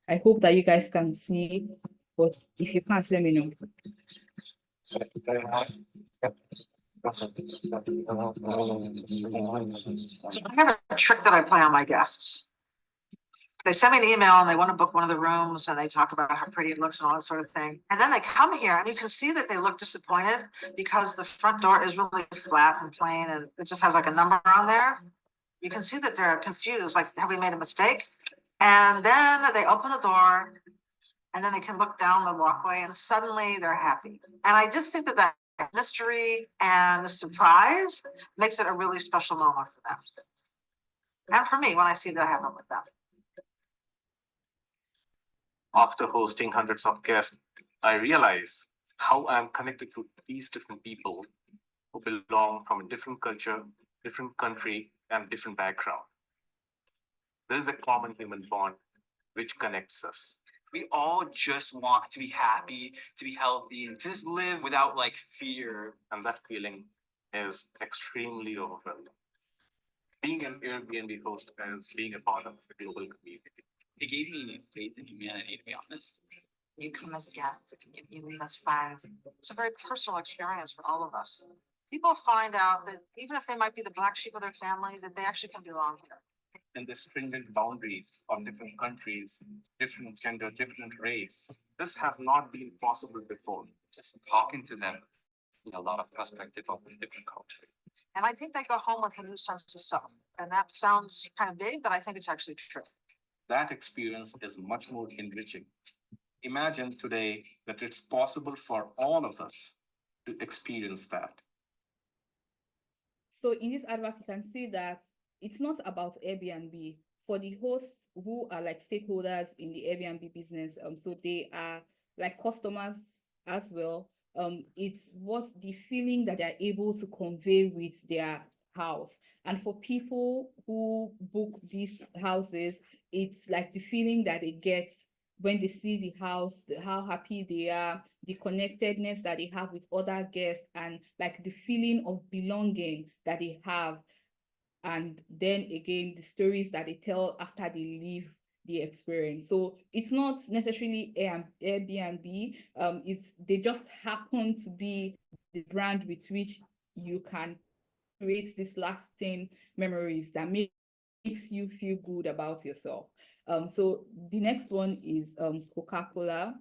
I hope that you guys can see, but if you can't, let me know. So I have a trick that I play on my guests. They send me an email and they want to book one of the rooms and they talk about how pretty it looks and all that sort of thing. And then they come here and you can see that they look disappointed because the front door is really flat and plain and it just has like a number on there. You can see that they're confused, like, have we made a mistake? And then they open the door and then they can look down the walkway and suddenly they're happy. And I just think that that mystery and the surprise makes it a really special moment for them. And for me, when I see that happen with them. After hosting hundreds of guests, I realize how I'm connected to these different people who belong from a different culture, different country, and different background. There's a common human bond which connects us. We all just want to be happy, to be healthy, and to just live without like fear. And that feeling is extremely overwhelming. Being an Airbnb host is being a part of the global community. It gave me faith in humanity, to be honest. You come as guests, you leave as friends. It's a very personal experience for all of us. People find out that even if they might be the black sheep of their family, that they actually can belong here. And the stringent boundaries of different countries, different gender, different race, this has not been possible before. Just talking to them, a lot of perspective of different cultures. And I think they go home with a new sense of self. And that sounds kind of big, but I think it's actually true. That experience is much more enriching. Imagine today that it's possible for all of us to experience that. So in this advert, you can see that it's not about Airbnb. For the hosts who are like stakeholders in the Airbnb business, so they are like customers as well. It's what the feeling that they're able to convey with their house. And for people who book these houses, it's like the feeling that they get when they see the house, how happy they are, the connectedness that they have with other guests, and like the feeling of belonging that they have. And then again, the stories that they tell after they leave the experience. So it's not necessarily Airbnb. They just happen to be the brand with which you can create these lasting memories that makes you feel good about yourself. So the next one is Coca-Cola.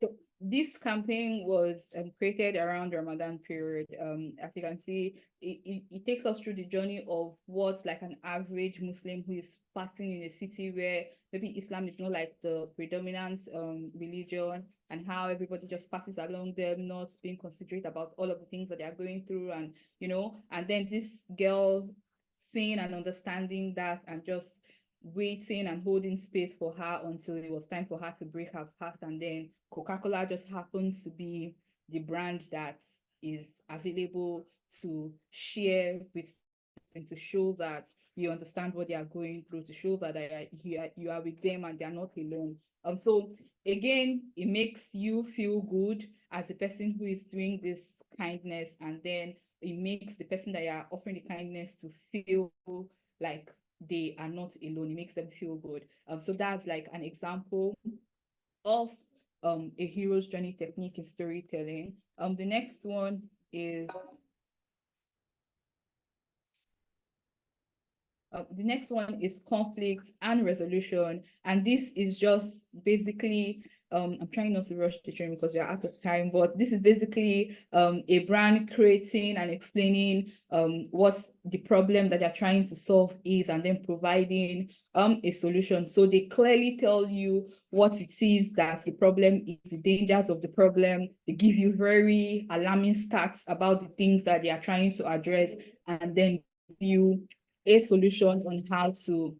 So this campaign was created around Ramadan period. As you can see, it takes us through the journey of what like an average Muslim who is fasting in a city where maybe Islam is not like the predominant religion, and how everybody just passes along them, not being considerate about all of the things that they are going through, and and then this girl seeing and understanding that and just waiting and holding space for her until it was time for her to break her fast. And then Coca-Cola just happens to be the brand that is available to share with and to show that you understand what they are going through, to show that you are with them and they are not alone. So again, it makes you feel good as a person who is doing this kindness, and then it makes the person that you are offering the kindness to feel like they are not alone. It makes them feel good. So that's like an example of a hero's journey technique in storytelling. The next one is conflict and resolution. And this is just basically, I'm trying not to rush the train because we're out of time, but this is basically a brand creating and explaining what the problem that they're trying to solve is, and then providing a solution. So they clearly tell you what it is that the problem is, the dangers of the problem. They give you very alarming stats about the things that they are trying to address, and then you a solution on how to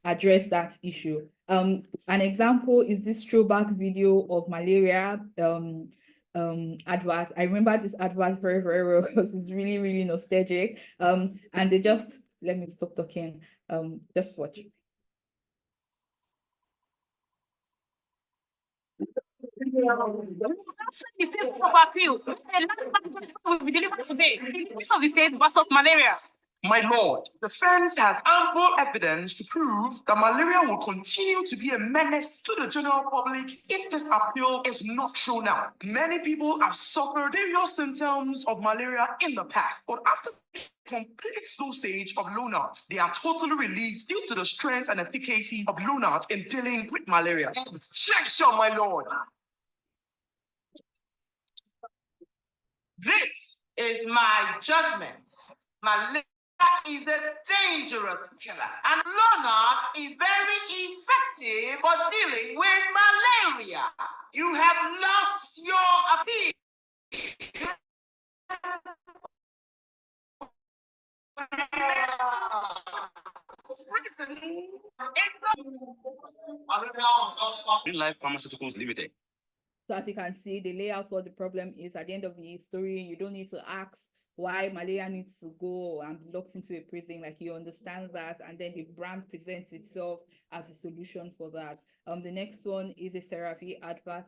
address that issue. An example is this throwback video of malaria advert. I remember this advert very, very well because it's really, really nostalgic. And they just, let me stop talking. Just watch. The state of appeal will be delivered today. Piece of the state versus malaria. My lord, defense has ample evidence to prove that malaria will continue to be a menace to the general public if this appeal is not thrown out. Many people have suffered various symptoms of malaria in the past, but after complete dosage of Lonart, they are totally relieved due to the strength and efficacy of Lonart in dealing with malaria. Objection, my lord. This is my judgment. Malaria is a dangerous killer, and Lonart is very effective for dealing with malaria. You have lost your appeal. Green Life Pharmaceuticals Limited. So as you can see, they lay out what the problem is. At the end of the story, you don't need to ask why malaria needs to go and be locked into a prison. Like, you understand that, and then the brand presents itself as a solution for that. The next one is a CeraVe advert.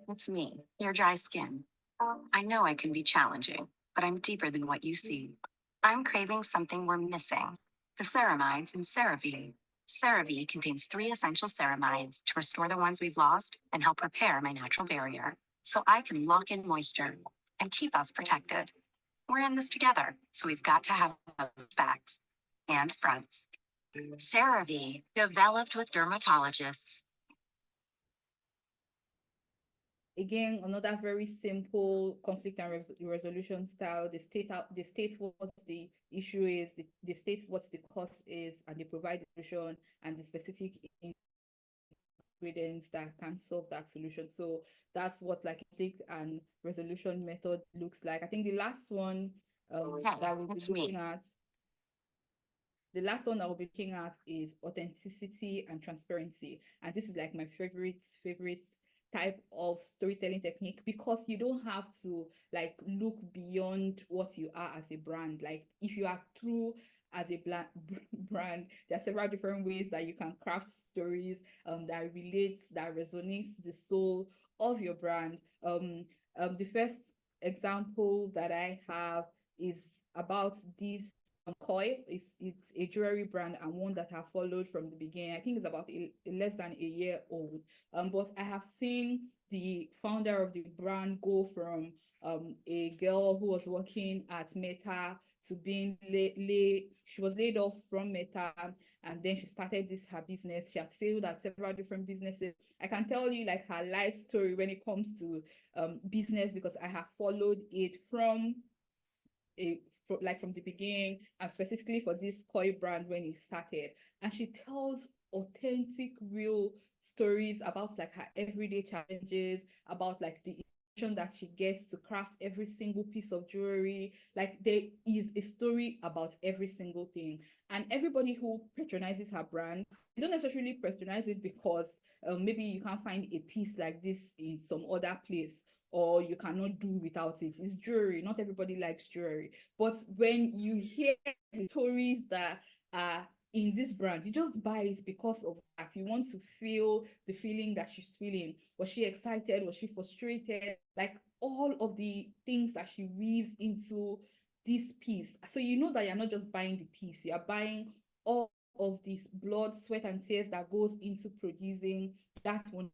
It's me, your dry skin. I know I can be challenging, but I'm deeper than what you see. I'm craving something we're missing: the ceramides in CeraVe. CeraVe contains 3 essential ceramides to restore the ones we've lost and help repair my natural barrier, so I can lock in moisture and keep us protected. We're in this together, so we've got to have backs and fronts. CeraVe, developed with dermatologists. Again, another very simple conflict and resolution style. They state what the issue is, they state what the cause is, and they provide the solution and the specific ingredients that can solve that solution. So that's what like conflict and resolution method looks like. I think the last one that we'll be looking at The last one I'll be looking at is authenticity and transparency. And this is like my favorite type of storytelling technique, because you don't have to like look beyond what you are as a brand. Like if you are true as a brand, there are several different ways that you can craft stories that relates, that resonates the soul of your brand. The first example that I have is about this Koi. It's a jewelry brand and one that I followed from the beginning. I think it's about less than a year old. But I have seen the founder of the brand go from a girl who was working at Meta to being she was laid off from Meta, and then she started her business. She has failed at several different businesses. I can tell you like her life story when it comes to business, because I have followed it from from the beginning, and specifically for this Koi brand when it started. And she tells authentic, real stories about like her everyday challenges, about like the emotion that she gets to craft every single piece of jewelry. Like there is a story about every single thing. And everybody who patronizes her brand, they don't necessarily patronize it because maybe you can't find a piece like this in some other place, or you cannot do without it. It's jewelry. Not everybody likes jewelry. But when you hear the stories that are in this brand, you just buy it because of that. You want to feel the feeling that she's feeling. Was she excited? Was she frustrated? Like all of the things that she weaves into this piece. So you know that you're not just buying the piece, you're buying all of this blood, sweat, and tears that goes into producing that one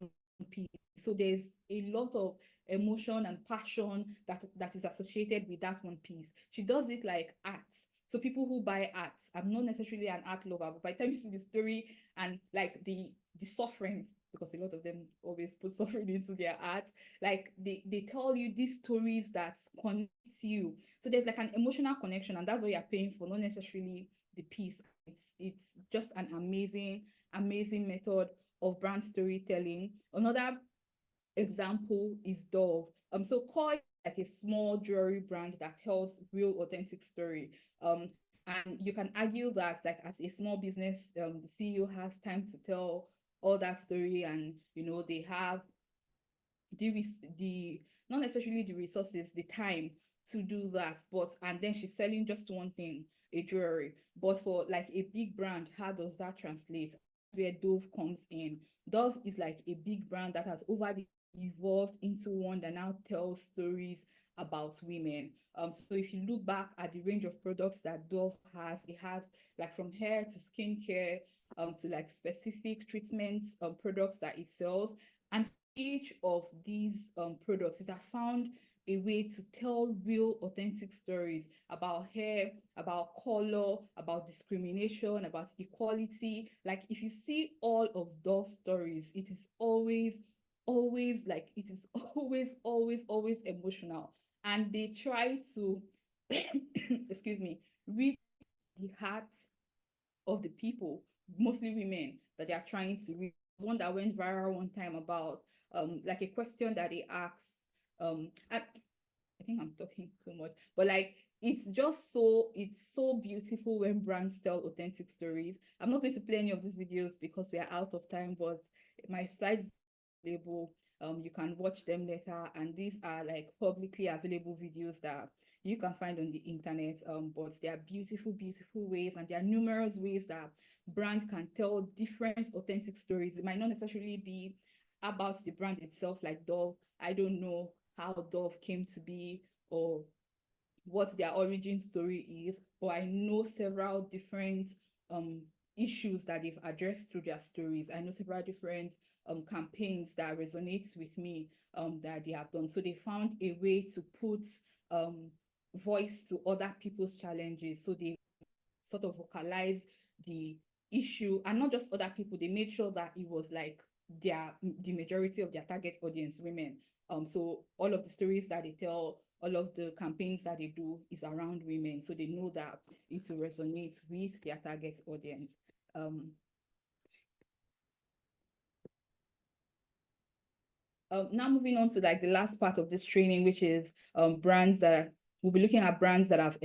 piece. So there's a lot of emotion and passion that is associated with that one piece. She does it like art. So people who buy art, I'm not necessarily an art lover, but by the time you see the story and like the suffering, because a lot of them always put suffering into their art, like they tell you these stories that connect you. So there's like an emotional connection, and that's what you're paying for, not necessarily the piece. It's just an amazing method of brand storytelling. Another example is Dove. So Koi is like a small jewelry brand that tells real authentic story. And you can argue that like as a small business, the CEO has time to tell all that story, and you know they have the not necessarily the resources, the time to do that. But and then she's selling just one thing, a jewelry. But for like a big brand, how does that translate? Where Dove comes in. Dove is like a big brand that has over the evolved into one that now tells stories about women. So if you look back at the range of products that Dove has, it has like from hair to skincare, to like specific treatment products that it sells. And each of these products, it has found a way to tell real authentic stories about hair, about color, about discrimination, about equality. Like if you see all of those stories, it is always like it is always emotional, and they try to excuse me, reach the heart of the people, mostly women, that they are trying to reach. One that went viral one time about like a question that they asked. I think I'm talking too much, but like it's just it's so beautiful when brands tell authentic stories. I'm not going to play any of these videos because we are out of time, but my slides are available. You can watch them later, and these are like publicly available videos that you can find on the internet. But they are beautiful ways, and there are numerous ways that brand can tell different authentic stories. It might not necessarily be about the brand itself, like Dove. I don't know how Dove came to be or what their origin story is, but I know several different issues that they've addressed through their stories. I know several different campaigns that resonates with me that they have done. So they found a way to put voice to other people's challenges. So they sort of vocalize the issue, and not just other people. They made sure that it was like the majority of their target audience, women. So all of the stories that they tell, all of the campaigns that they do is around women. So they know that it will resonate with their target audience. Now moving on to like the last part of this training, which is brands that we'll be looking at brands that have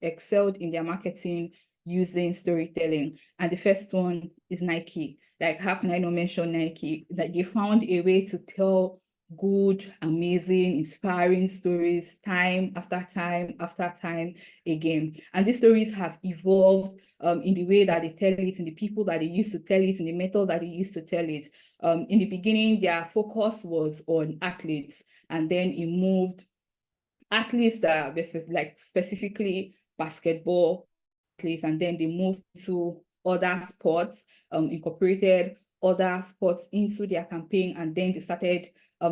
excelled in their marketing using storytelling. And the first one is Nike. Like, how can I not mention Nike? Like, they found a way to tell good, amazing, inspiring stories time after time after time again. And these stories have evolved in the way that they tell it, in the people that they used to tell it, in the method that they used to tell it. In the beginning, their focus was on athletes, and then it moved athletes that like specifically basketball athletes, and then they moved to other sports, incorporated other sports into their campaign, and then they started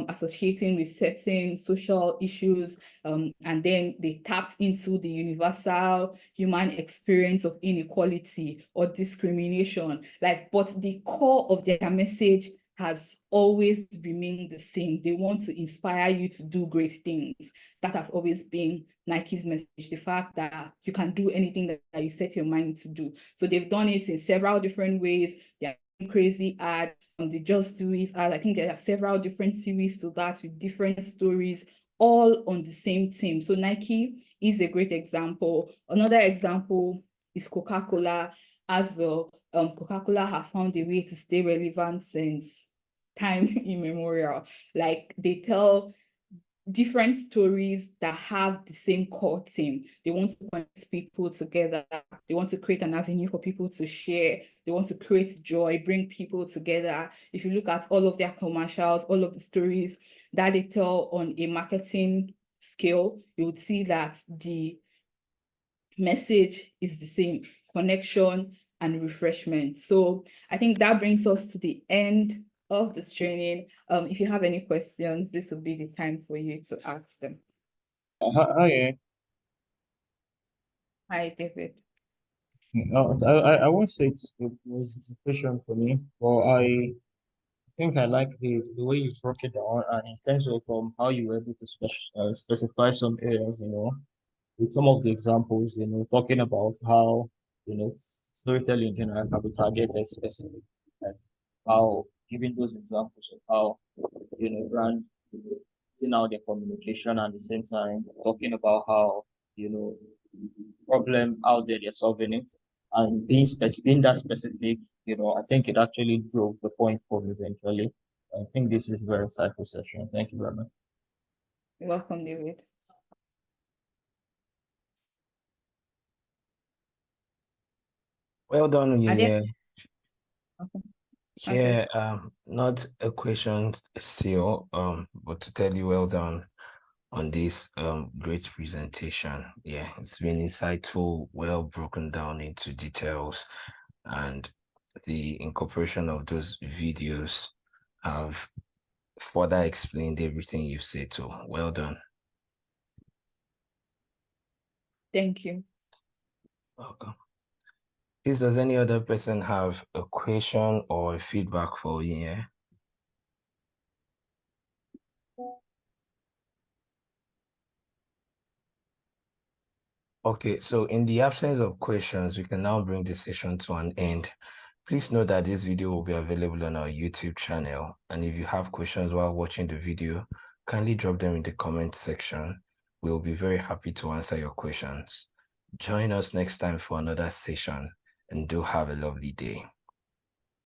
associating with certain social issues, and then they tapped into the universal human experience of inequality or discrimination. Like, but the core of their message has always remained the same. They want to inspire you to do great things. That has always been Nike's message, the fact that you can do anything that you set your mind to do. So they've done it in several different ways. They're crazy ad, the Just Do It ad. I think there are several different series to that with different stories, all on the same team. So Nike is a great example. Another example is Coca-Cola as well. Coca-Cola have found a way to stay relevant since time immemorial. Like, they tell different stories that have the same core theme. They want to connect people together. They want to create an avenue for people to share. They want to create joy, bring people together. If you look at all of their commercials, all of the stories that they tell on a marketing scale, you would see that the message is the same: connection and refreshment. So I think that brings us to the end of this training. If you have any questions, this will be the time for you to ask them. Hi. Hi, David. I won't say it was a question for me, but I think I like the way you broke it down, and in terms of how you were able to specify some areas, with some of the examples, talking about how, storytelling in general can be targeted specifically, and how giving those examples of how, brand, putting out their communication, and at the same time talking about how, problem out there they're solving it, and being that specific, I think it actually drove the point for me eventually. I think this is a very insightful session. Thank you very much. You're welcome, David. Well done, yeah. Okay. Yeah, not a question still, but to tell you well done on this great presentation. Yeah, it's been insightful, well broken down into details, and the incorporation of those videos have further explained everything you've said. So well done. Thank you. Welcome. Please, does any other person have a question or feedback for you? Okay, so in the absence of questions, we can now bring this session to an end. Please note that this video will be available on our YouTube channel. And if you have questions while watching the video, kindly drop them in the comment section. We'll be very happy to answer your questions. Join us next time for another session, and do have a lovely day.